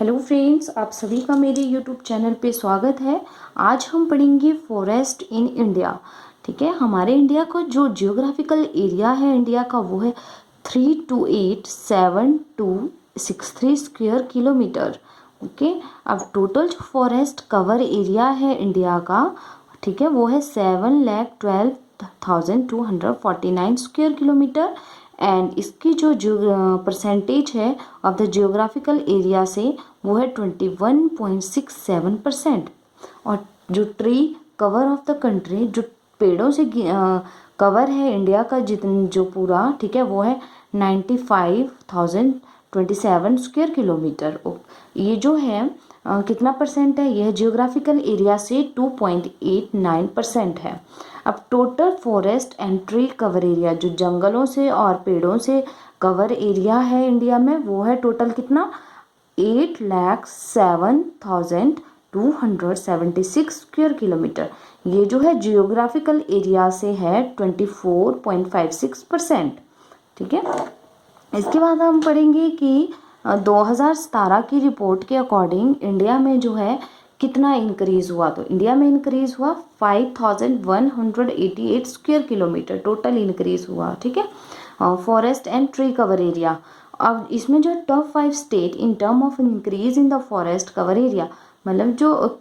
Hello friends, आप सभी का मेरे यूट्यूब चैनल पे स्वागत है। आज हम पढ़ेंगे फॉरेस्ट इन इंडिया। ठीक है, हमारे इंडिया का जो जियोग्राफिकल एरिया है इंडिया का वो है 3287263 स्क्वायर किलोमीटर। ओके, अब टोटल जो फॉरेस्ट कवर एरिया है इंडिया का, ठीक है, वो है 7,12,249 स्क्वायर किलोमीटर। एंड इसकी जो परसेंटेज है ऑफ द जियोग्राफिकल एरिया से वो है 21.67%। और जो tree cover of the country, जो पेड़ों से कवर है इंडिया का जितन जो पूरा, ठीक है, वो है 95,027 स्क्वायर किलोमीटर। ये जो है कितना परसेंट है, यह जियोग्राफिकल एरिया से 2.89% है। अब total forest and tree cover area, जो जंगलों से और पेड़ों से कवर एरिया है इंडिया में, वो है टोटल कितना, 8,07,276 स्क्वायर किलोमीटर। ये जो है जियोग्राफिकल एरिया से है 24.56%। ठीक है, इसके बाद हम पढ़ेंगे कि 2017 की रिपोर्ट के अकॉर्डिंग इंडिया में जो है कितना इंक्रीज हुआ। तो इंडिया में इंक्रीज हुआ 5,188 स्क्वायर किलोमीटर टोटल इंक्रीज हुआ। ठीक है, forest and tree cover area. अब इसमें जो top 5 state in term of increase in the forest cover area, मतलब जो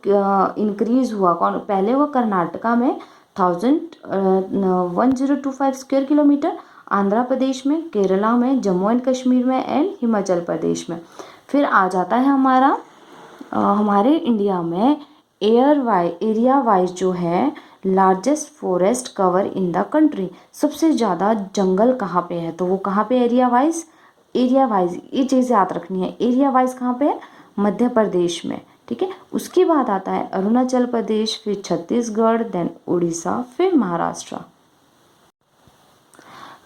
इंक्रीज हुआ कौन, पहले हुआ कर्नाटका में 1025 स्क्वायर किलोमीटर, आंध्र प्रदेश में, केरला में, जम्मू एंड कश्मीर में एंड हिमाचल प्रदेश में। फिर आ जाता है हमारे इंडिया में एरिया वाइज जो है largest forest cover in the country. सबसे ज़्यादा जंगल कहाँ पे है, तो वो कहाँ पे एरिया वाइज ये चीज़ याद रखनी है। एरिया वाइज कहाँ पे है, मध्य प्रदेश में। ठीक है, उसके बाद आता है अरुणाचल प्रदेश, फिर छत्तीसगढ़, देन उड़ीसा, फिर महाराष्ट्र।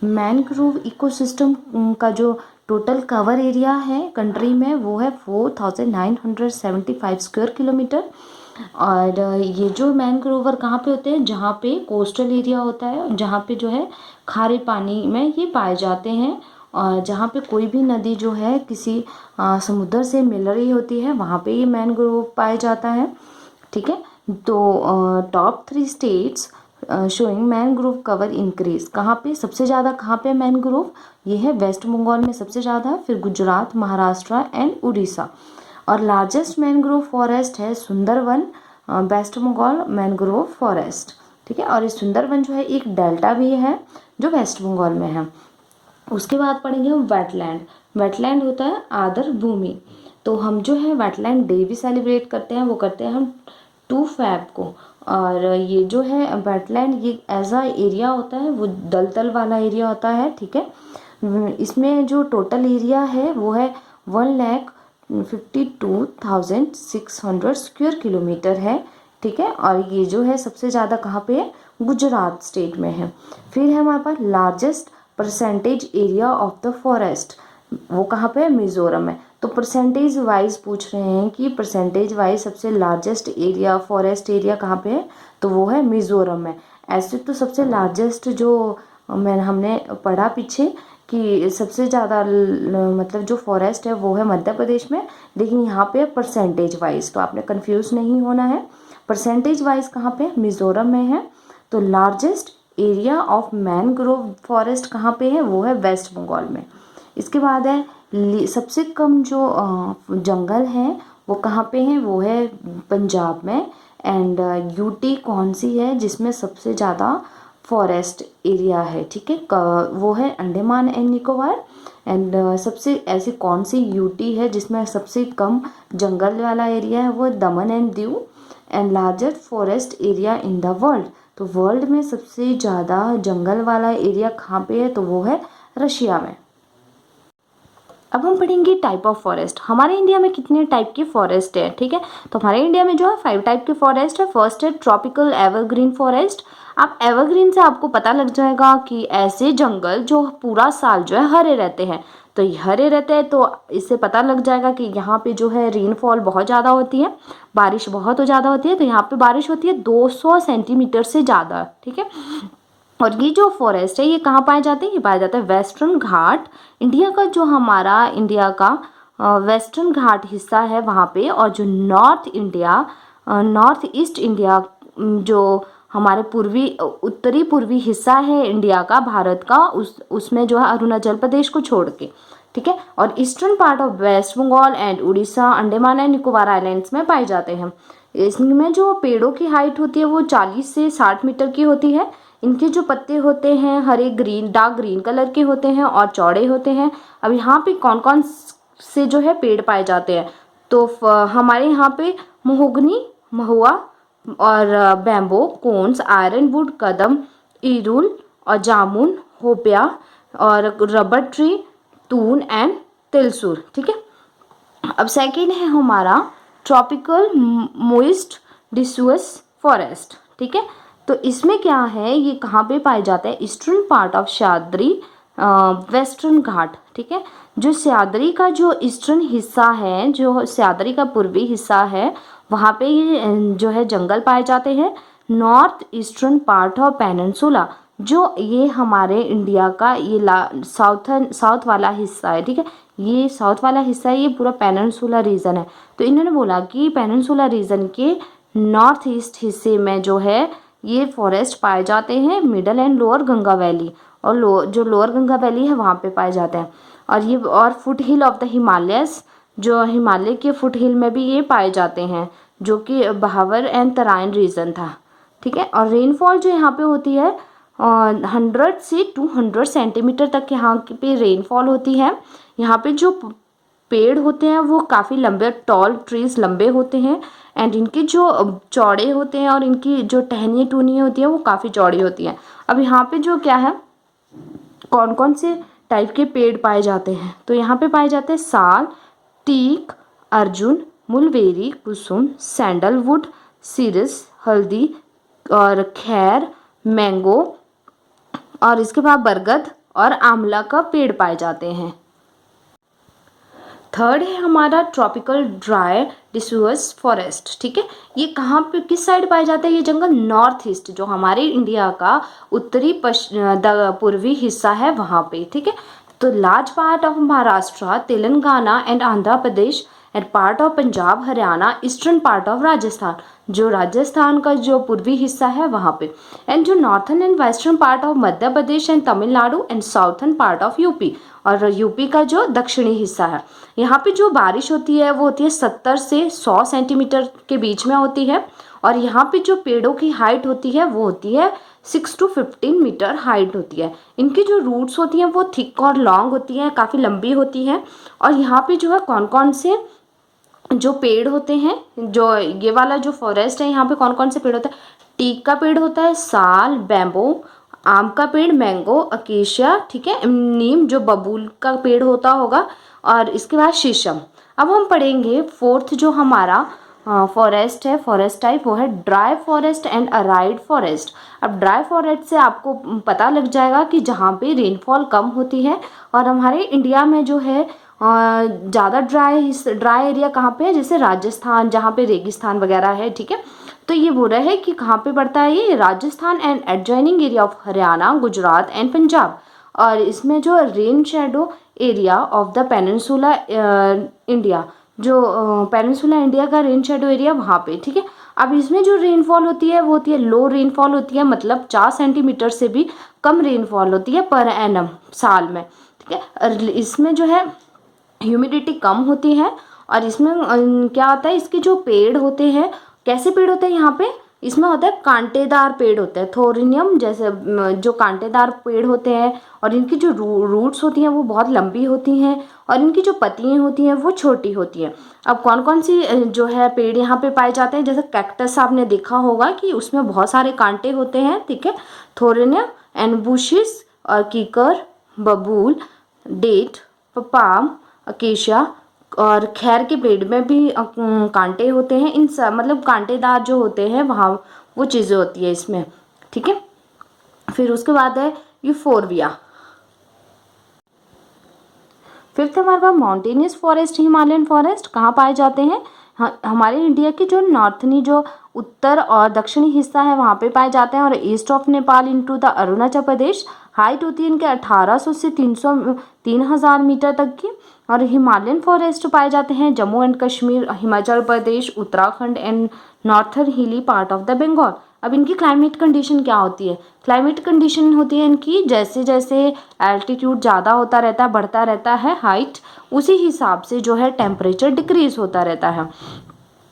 मैनग्रोव इकोसिस्टम का जो टोटल कवर एरिया है कंट्री में वो है 4,975 स्क्वायर किलोमीटर। और ये जो मैनग्रोवर कहाँ पे होते हैं, जहाँ पे कोस्टल एरिया होता है, जहाँ पे जो है खारे पानी में ये पाए जाते हैं, और जहाँ पे कोई भी नदी जो है किसी समुद्र से मिल रही होती है, वहाँ पे ये मैनग्रोव पाया जाता है। ठीक है, तो top 3 states showing mangrove cover increase, कहाँ पे सबसे ज़्यादा, कहाँ पे मैनग्रोव, ये है वेस्ट बंगाल में सबसे ज़्यादा, फिर गुजरात, महाराष्ट्र एंड उड़ीसा। और लार्जेस्ट मैनग्रोव फॉरेस्ट है Sundarban, west Bengal mangrove forest. ठीक है, और इस सुंदरवन जो है एक डेल्टा भी है जो वेस्ट बंगाल में है। उसके बाद पढ़ेंगे हम वेटलैंड। वेटलैंड होता है आर्द्र भूमि। तो हम जो है वेटलैंड डे भी सेलिब्रेट करते हैं, वो करते हैं हम 2 फैब को। और ये जो है वेटलैंड, ये ऐसा एरिया होता है, वो दलदल वाला एरिया होता है। ठीक है, इसमें जो टोटल एरिया है वो है 1,52,600 स्क्वायर किलोमीटर है। ठीक है, और ये जो है सबसे ज़्यादा कहाँ पे है, गुजरात स्टेट में है। फिर है हमारे पास largest percentage area of the forest, वो कहाँ पे है, मिजोरम में। तो परसेंटेज वाइज पूछ रहे हैं कि परसेंटेज वाइज सबसे लार्जेस्ट एरिया, फॉरेस्ट एरिया कहाँ पे है, तो वो है मिजोरम में। ऐसे तो सबसे लार्जेस्ट जो हमने पढ़ा पीछे कि सबसे ज़्यादा मतलब जो फॉरेस्ट है वो है मध्य प्रदेश में, लेकिन यहाँ पे परसेंटेज वाइज, तो आपने कंफ्यूज नहीं होना है। परसेंटेज वाइज कहाँ पे, मिजोरम में है। तो largest area of mangrove forest कहाँ पे है, वो है वेस्ट बंगाल में। इसके बाद है सबसे कम जो जंगल हैं वो कहाँ पे हैं, वो है पंजाब में। एंड यूटी कौन सी है जिसमें सबसे ज़्यादा फॉरेस्ट एरिया है, ठीक है, वो है अंडमान एंड निकोबार। एंड सबसे ऐसी कौन सी यूटी है जिसमें सबसे कम जंगल वाला एरिया है, वो दमन and Diu. And largest forest area in the world, तो वर्ल्ड में सबसे ज़्यादा जंगल वाला एरिया कहाँ पे है, तो वो है रशिया में। अब हम पढ़ेंगे टाइप ऑफ फॉरेस्ट। हमारे इंडिया में कितने टाइप के फॉरेस्ट है, ठीक है, तो हमारे इंडिया में जो है 5 टाइप के फॉरेस्ट है। फर्स्ट है ट्रॉपिकल एवरग्रीन फॉरेस्ट। आप एवरग्रीन से आपको पता लग जाएगा कि ऐसे जंगल जो पूरा साल जो है हरे रहते हैं। तो ये हरे रहते हैं तो इससे पता लग जाएगा कि यहाँ पे जो है रेनफॉल बहुत ज़्यादा होती है, बारिश बहुत ज़्यादा होती है। तो यहाँ पे बारिश होती है 200 सेंटीमीटर से ज़्यादा। ठीक है, और ये जो फॉरेस्ट है ये कहाँ पाए जाते हैं, ये पाया जाता है वेस्टर्न घाट। इंडिया का जो हमारा इंडिया का वेस्टर्न घाट हिस्सा है वहाँ पे, और जो नॉर्थ ईस्ट इंडिया, जो हमारे उत्तरी पूर्वी हिस्सा है इंडिया का, भारत का, उसमें जो है अरुणाचल प्रदेश को छोड़ के, ठीक है। और eastern part of west Bengal and Orissa, Andaman and Nicobar islands में पाए जाते हैं। इसमें जो पेड़ों की हाइट होती है वो 40 से 60 मीटर की होती है। इनके जो पत्ते होते हैं हरे ग्रीन, डार्क ग्रीन कलर के होते हैं और चौड़े होते हैं। अब यहाँ पे कौन कौन से जो है पेड़ पाए जाते हैं, तो हमारे यहाँ पे महोगनी, महुआ और बैम्बो, कोन्स, आयरन वुड, कदम, इरुल और जामुन, होपिया और रबर ट्री, तून एंड तिलसुर, ठीक है। अब सेकेंड है हमारा ट्रॉपिकल मोइस्ट डिसिडुअस फॉरेस्ट, ठीक है। तो इसमें क्या है, ये कहाँ पे पाए जाते हैं, eastern part of Sahyadri, western Ghat, ठीक है। जो सह्याद्री का जो ईस्टर्न हिस्सा है, जो सह्याद्री का पूर्वी हिस्सा है, वहाँ पे ये जो है जंगल पाए जाते हैं। North eastern part of peninsula, जो ये हमारे इंडिया का ये साउथ वाला हिस्सा है, ठीक है। ये साउथ वाला हिस्सा है, ये पूरा पेनिनसुला रीजन है। तो इन्होंने बोला कि पेनिनसुला रीजन के नॉर्थ ईस्ट हिस्से में जो है ये फॉरेस्ट पाए जाते हैं। Middle and lower Ganga valley, और जो लोअर गंगा वैली है वहाँ पे पाए जाते हैं। और foot hill of the Himalayas, जो हिमालय के फुट हिल में भी ये पाए जाते हैं, जो कि बहावर एंड तराइन रीजन था, ठीक है। और रेनफॉल जो यहाँ पे होती है 100 से 200 सेंटीमीटर तक यहाँ पे रेनफॉल होती है। यहाँ पे जो पेड़ होते हैं वो काफ़ी लंबे, टॉल ट्रीज लंबे होते हैं, एंड इनके जो चौड़े होते हैं और इनकी जो टहनियाँ टूनियाँ होती हैं वो काफ़ी चौड़ी होती हैं। अब यहाँ पे जो क्या है, कौन कौन से टाइप के पेड़ पाए जाते हैं, तो यहाँ पे पाए जाते हैं साल, टीक, अर्जुन, मुलबेरी, कुसुम, सैंडलवुड, सीरस, हल्दी और खैर, मैंगो, और इसके बाद बरगद और आंवला का पेड़ पाए जाते हैं। थर्ड है हमारा ट्रॉपिकल ड्राई डिसिडुअस फॉरेस्ट, ठीक है। ये कहाँ पे, किस साइड पाया जाता है ये जंगल, नॉर्थ ईस्ट, जो हमारे इंडिया का उत्तरी पूर्वी हिस्सा है वहाँ पे, ठीक है। तो large part of Maharashtra, Telangana and Andhra Pradesh and part of Punjab, Haryana, eastern part of Rajasthan, जो राजस्थान का जो पूर्वी हिस्सा है वहाँ पे, एंड जो northern and western part of Madhya Pradesh and Tamil Nadu and southern part of UP, और यूपी का जो दक्षिणी हिस्सा है। यहाँ पे जो बारिश होती है वो होती है 70 से 100 सेंटीमीटर के बीच में होती है, और यहाँ पे जो पेड़ों की हाइट होती है वो होती है 6 to 15 मीटर हाइट होती है। इनकी जो रूट्स होती हैं वो थिक और लॉन्ग होती हैं, काफ़ी लंबी होती हैं। और यहाँ पे जो है कौन कौन से जो पेड़ होते हैं, जो ये वाला जो फॉरेस्ट है यहाँ पे कौन कौन से पेड़ होते हैं, टीक का पेड़ होता है, साल, बैम्बो, आम का पेड़, मैंगो, अकेशिया, ठीक है, नीम जो बबूल का पेड़ होता होगा, और इसके बाद शीशम। अब हम पढ़ेंगे फोर्थ जो हमारा फॉरेस्ट है, फॉरेस्ट टाइप, वो है dry forest and aired forest. अब ड्राई फॉरेस्ट से आपको पता लग जाएगा कि जहाँ पे रेनफॉल कम होती है, और हमारे इंडिया में जो है ज़्यादा ड्राई एरिया कहाँ पे है, जैसे राजस्थान, जहाँ पे रेगिस्तान वगैरह है, ठीक है। तो ये बोल रहा है कि कहाँ पे पड़ता है ये, Rajasthan and adjoining area of Haryana, Gujarat and Punjab. और इसमें जो rain shadow area of the peninsula India, जो पेनिनसुला इंडिया का रेन शेडो एरिया वहाँ पे, ठीक है। अब इसमें जो रेनफॉल होती है वो होती है लो रेनफॉल होती है, मतलब 4 सेंटीमीटर से भी कम रेनफॉल होती है पर एनम साल में, ठीक है। और इसमें जो है ह्यूमिडिटी कम होती है, और इसमें क्या होता है, इसके जो पेड़ होते हैं, कैसे पेड़ होते हैं यहाँ पे, इसमें होता है कांटेदार पेड़ होते हैं, थोरिनियम जैसे जो कांटेदार पेड़ होते हैं, और इनकी जो रूट्स होती हैं वो बहुत लंबी होती हैं, और इनकी जो पत्तियाँ होती हैं वो छोटी होती हैं। अब कौन कौन सी जो है पेड़ यहाँ पे पाए जाते हैं, जैसे कैक्टस आपने देखा होगा कि उसमें बहुत सारे कांटे होते हैं, ठीक है। थोरिनियम एंड बुशिस और कीकर, बबूल, डेट, पाम, अकेशिया और खैर के पेड़ में भी कांटे होते हैं। इन सब मतलब कांटेदार जो होते हैं वहाँ वो चीज़ें होती है इसमें, ठीक है। फिर उसके बाद है यूफोरबिया। फिफ्थ हमारे पास माउंटेनियस फॉरेस्ट, हिमालयन फॉरेस्ट कहाँ पाए जाते हैं, हमारे इंडिया के जो नॉर्थनी जो उत्तर और दक्षिणी हिस्सा है वहाँ पे पाए जाते हैं, और east of Nepal into the Arunachal Pradesh, height होती है इनके 1800 से 3000 मीटर तक की। और हिमालयन फॉरेस्ट पाए जाते हैं Jammu and Kashmir, Himachal Pradesh, Uttarakhand and northern हिली पार्ट ऑफ द बंगाल। अब इनकी क्लाइमेट कंडीशन क्या होती है? क्लाइमेट कंडीशन होती है इनकी, जैसे जैसे एल्टीट्यूड ज़्यादा होता रहता है, बढ़ता रहता है हाइट, उसी हिसाब से जो है टेम्परेचर डिक्रीज होता रहता है।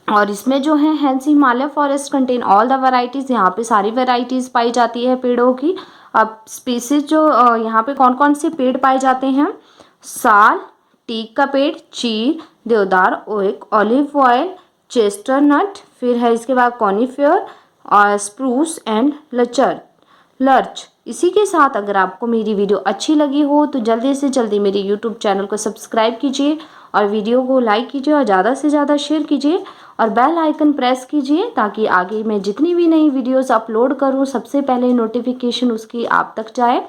और इसमें जो है hence Himalaya forest contain all the varieties, यहाँ पे सारी वैरायटीज़ पाई जाती है पेड़ों की। अब स्पीसीज जो यहाँ पे कौन कौन से पेड़ पाए जाते हैं? साल, टीक का पेड़, चीड़, देवदार, ओक, ऑलिव ऑयल, चेस्टरनट, फिर है इसके बाद कॉनिफियर और स्प्रूस एंड लर्च। इसी के साथ अगर आपको मेरी वीडियो अच्छी लगी हो तो जल्दी से जल्दी मेरे यूट्यूब चैनल को सब्सक्राइब कीजिए और वीडियो को लाइक कीजिए और ज़्यादा से ज़्यादा शेयर कीजिए और बेल आइकन प्रेस कीजिए, ताकि आगे मैं जितनी भी नई वीडियोस अपलोड करूं सबसे पहले नोटिफिकेशन उसकी आप तक जाए।